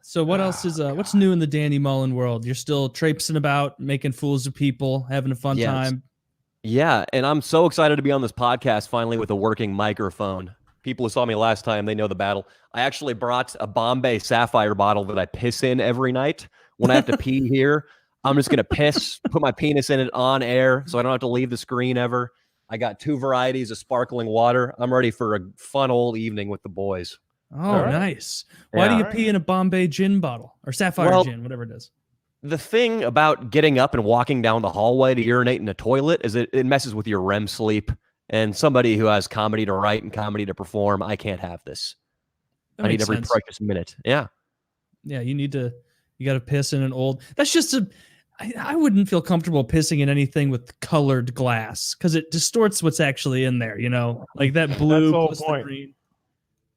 So what else is what's new in the Danny Mullen world? You're still traipsing about, making fools of people, having a fun time. Yeah, and I'm so excited to be on this podcast finally with a working microphone. People who saw me last time, they know the battle. I actually brought a Bombay Sapphire bottle that I piss in every night. When I have to pee here, I'm just going to piss, put my penis in it on air so I don't have to leave the screen ever. I got 2 varieties of sparkling water. I'm ready for a fun old evening with the boys. Oh, nice. Why do you pee in a Bombay gin bottle or Sapphire gin, whatever it is? The thing about getting up and walking down the hallway to urinate in a toilet is it messes with your REM sleep. And somebody who has comedy to write and comedy to perform, I can't have this. I need every precious minute. Yeah. Yeah, you got to piss in an old. That's just I wouldn't feel comfortable pissing in anything with colored glass because it distorts what's actually in there, like that blue plus the green.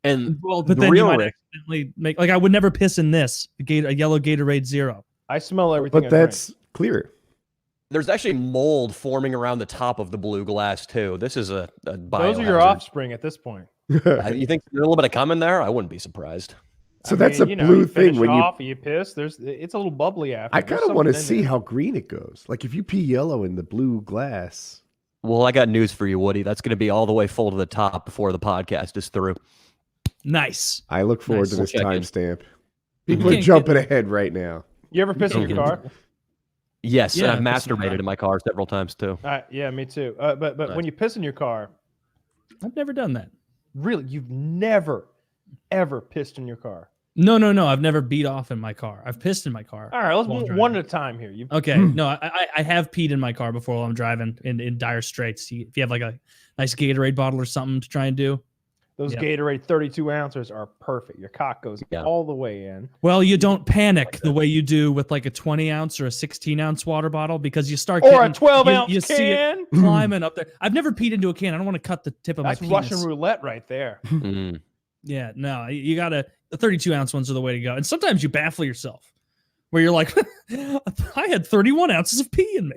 And but then you might accidentally make, like, I would never piss in this, a yellow Gatorade Zero. I smell everything. But that's clear. There's actually mold forming around the top of the blue glass too. This is a biohazard. Those are your offspring at this point. You think there's a little bit of cum in there? I wouldn't be surprised. So that's a blue thing when you piss. It's a little bubbly after. I kind of want to see how green it goes. Like if you pee yellow in the blue glass. Well, I got news for you, Woody. That's going to be all the way full to the top before the podcast is through. Nice. I look forward to this timestamp. People are jumping ahead right now. You ever piss in your car? Yes, I've masturbated in my car several times too. Yeah, me too. But when you piss in your car, I've never done that. Really, you've never, ever pissed in your car? No. I've never beat off in my car. I've pissed in my car. All right, let's move one at a time here. Okay. No, I have peed in my car before while I'm driving in dire straits. If you have like a nice Gatorade bottle or something to try and do. Those Gatorade 32 ounces are perfect. Your cock goes all the way in. Well, you don't panic the way you do with like a 20 ounce or a 16 ounce water bottle because you start getting a 12 ounce you can. See it climbing up there. I've never peed into a can. I don't want to cut the tip of my penis. That's Russian roulette right there. Yeah, no, you gotta. The 32 ounce ones are the way to go. And sometimes you baffle yourself, where you're like, I had 31 ounces of pee in me.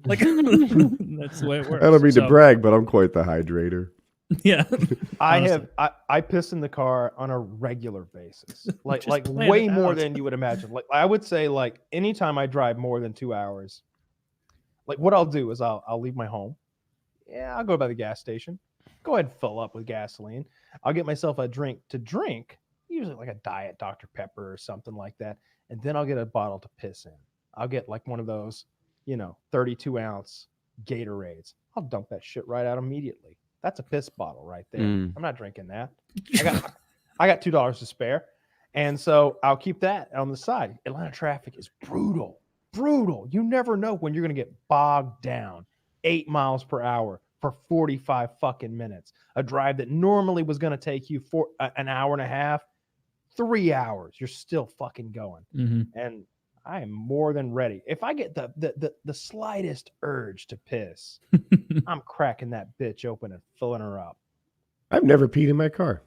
Like that's the way it works. I don't mean to brag, but I'm quite the hydrator. Yeah, I piss in the car on a regular basis, like way more than you would imagine. Like I would say, like anytime I drive more than 2 hours, like what I'll do is I'll leave my home. Yeah, I'll go by the gas station. Go ahead and fill up with gasoline. I'll get myself a drink to drink, usually like a Diet Dr. Pepper or something like that, and then I'll get a bottle to piss in. I'll get like one of those, 32 ounce Gatorades. I'll dump that shit right out immediately. That's a piss bottle right there. I'm not drinking that. I got $2 to spare. And so I'll keep that on the side. Atlanta traffic is brutal. You never know when you're going to get bogged down 8 miles per hour for 45 fucking minutes. A drive that normally was going to take you for an hour and a half, 3 hours. You're still fucking going. And I am more than ready. If I get the slightest urge to piss, I'm cracking that bitch open and filling her up. I've never peed in my car.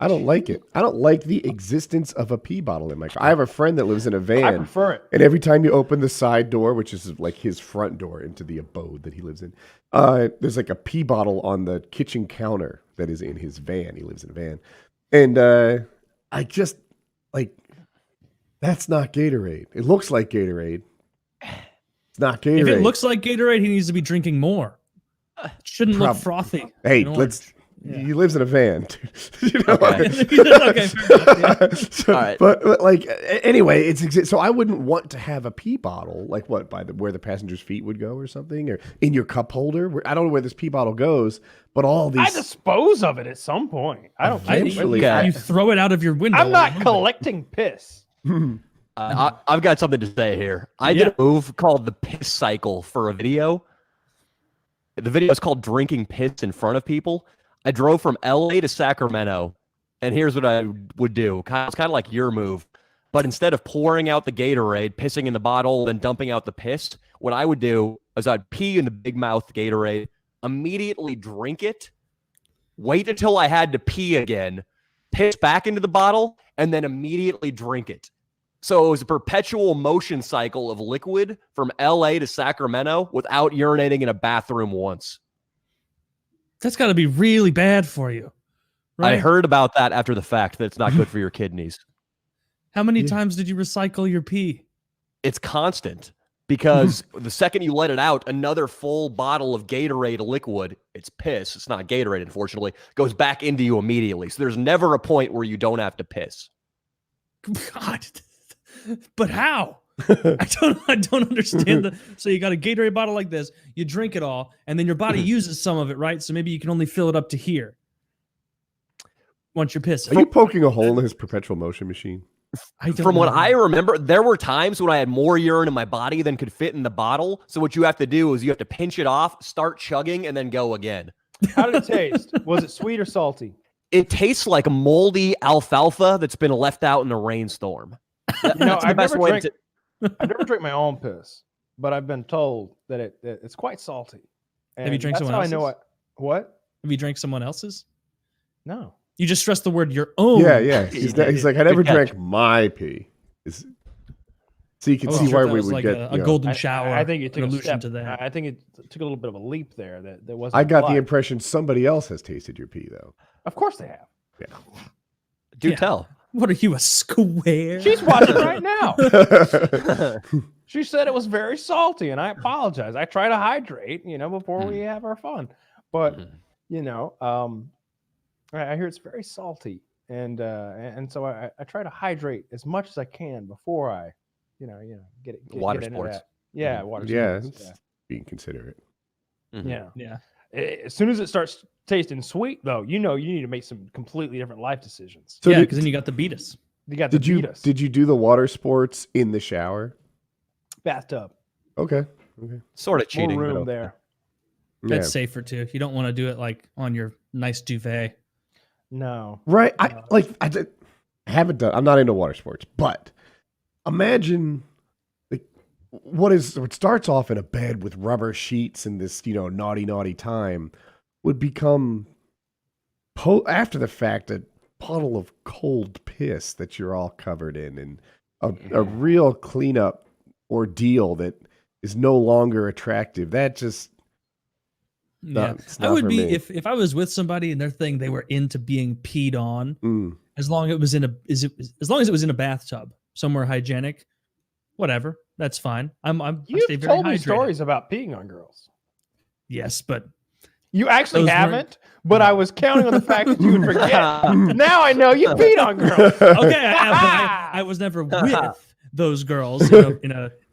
I don't like it. I don't like the existence of a pee bottle in my car. I have a friend that lives in a van. I prefer it. And every time you open the side door, which is like his front door into the abode that he lives in, there's like a pee bottle on the kitchen counter that is in his van. He lives in a van. And I just like... That's not Gatorade. It looks like Gatorade. It's not Gatorade. If it looks like Gatorade, he needs to be drinking more. It shouldn't look frothy. Hey, he lives in a van. Okay. So, all right. But like anyway, so I wouldn't want to have a pee bottle like what where the passenger's feet would go or something, or in your cup holder. I don't know where this pee bottle goes, but all these. I dispose of it at some point. I don't. You throw it out of your window. I'm not collecting piss. I've got something to say here. I did a move called the piss cycle for a video. The video is called Drinking Piss in Front of People. I drove from LA to Sacramento, and here's what I would do. It's kind of like your move, but instead of pouring out the Gatorade, pissing in the bottle, and dumping out the piss, what I would do is I'd pee in the big mouth Gatorade, immediately drink it, wait until I had to pee again, piss back into the bottle, and then immediately drink it. So it was a perpetual motion cycle of liquid from LA to Sacramento without urinating in a bathroom once. That's got to be really bad for you. Right? I heard about that after the fact, that it's not good for your kidneys. How many times did you recycle your pee? It's constant because the second you let it out, another full bottle of Gatorade liquid, it's piss. It's not Gatorade, unfortunately, goes back into you immediately. So there's never a point where you don't have to piss. God, but how? I don't understand so you got a Gatorade bottle like this, you drink it all, and then your body uses some of it, right? So maybe you can only fill it up to here once you're pissing. Are you poking a hole in his perpetual motion machine? From what I remember, there were times when I had more urine in my body than could fit in the bottle. So what you have to do is you have to pinch it off, start chugging, and then go again. How did it taste? Was it sweet or salty? It tastes like moldy alfalfa that's been left out in a rainstorm. I've never drank my own piss, but I've been told that it's quite salty. And have you drank someone else's? I know what? Have you drank someone else's? No. You just stressed the word your own. Yeah. He's like, I never drank my pee. So you can see why we would like get a golden shower. I think it took an a allusion step to that. I think it took a little bit of a leap there. That wasn't. I got the impression somebody else has tasted your pee, though. Of course they have. Yeah. Do tell. What are you, a square? She's watching right now. She said it was very salty, and I apologize. I try to hydrate, before we have our fun. But I hear it's very salty, and so I try to hydrate as much as I can before I, get Water get into sports. that. Yeah, water Yeah, sports. it's being considerate. Yeah. Yeah. As soon as it starts tasting sweet, though, you need to make some completely different life decisions. So yeah, because then you got the beatus. You got the beatus. Did you do the water sports in the shower? Bathtub? Okay. Sort of cheating. More room but there. That's safer too. You don't want to do it like on your nice duvet. No. Right. I haven't done. I'm not into water sports, but imagine what starts off in a bed with rubber sheets and this naughty time would become after the fact a puddle of cold piss that you're all covered in, and a real cleanup ordeal that is no longer attractive. That just I would be if I was with somebody and their thing they were into being peed on, as long as it was in a bathtub somewhere hygienic, whatever, that's fine. You've told me stories about peeing on girls. Yes, but you actually haven't. But I was counting on the fact that you would forget. Now I know you peed on girls. Okay, I was never with those girls,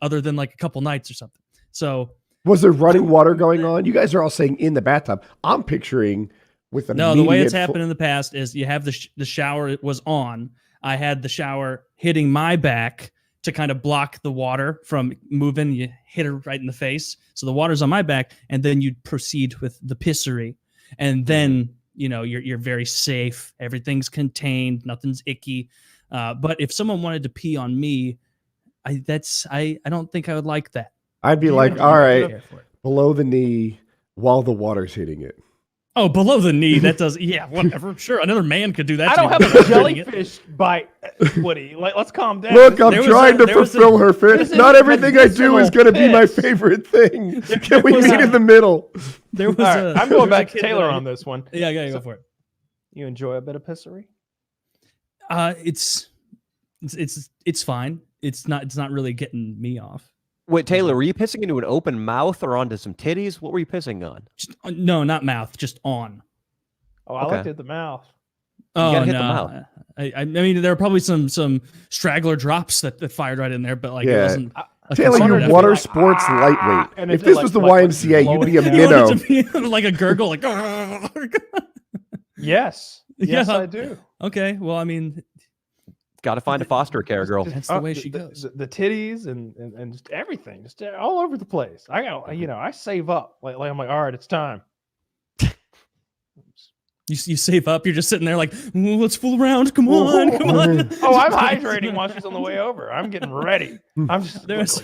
other than like a couple nights or something. So. Was there running water going on? You guys are all saying in the bathtub. I'm picturing with the way it's happened in the past is you have the shower. It was on. I had the shower hitting my back to kind of block the water from moving. You hit her right in the face, so the water's on my back, and then you proceed with the pissery, and then you're very safe. Everything's contained. Nothing's icky. But if someone wanted to pee on me, I don't think I would like that. I'd be like, all right, below the knee while the water's hitting it. Oh, below the knee. That does, yeah, whatever. Sure, another man could do that. I don't have a jellyfish bite, Woody. Let's calm down. Look, I'm trying to fulfill her fetish. Not everything I do is going to be my favorite thing. Can we meet in the middle? There was I'm going back to Taylor on this one. Yeah, go for it. You enjoy a bit of pissery? It's fine. It's not really getting me off. Wait, Taylor, were you pissing into an open mouth or onto some titties? What were you pissing on? No, not mouth, just on. Oh, I looked at the mouth. Oh, hit no. the mouth. I mean, there are probably some straggler drops that fired right in there, but like it wasn't. Taylor, you're water sports lightweight. If this was the YMCA, you'd be a minnow. Like a gurgle, like. Yes, I do. Okay, well, I mean, got to find a foster care girl. That's the way she goes. The titties and just everything, just all over the place. I got, I save up. Like I'm like, all right, it's time. You save up. You're just sitting there like, let's fool around. Come on. Oh, I'm hydrating while she's on the way over. I'm getting ready. I'm just there's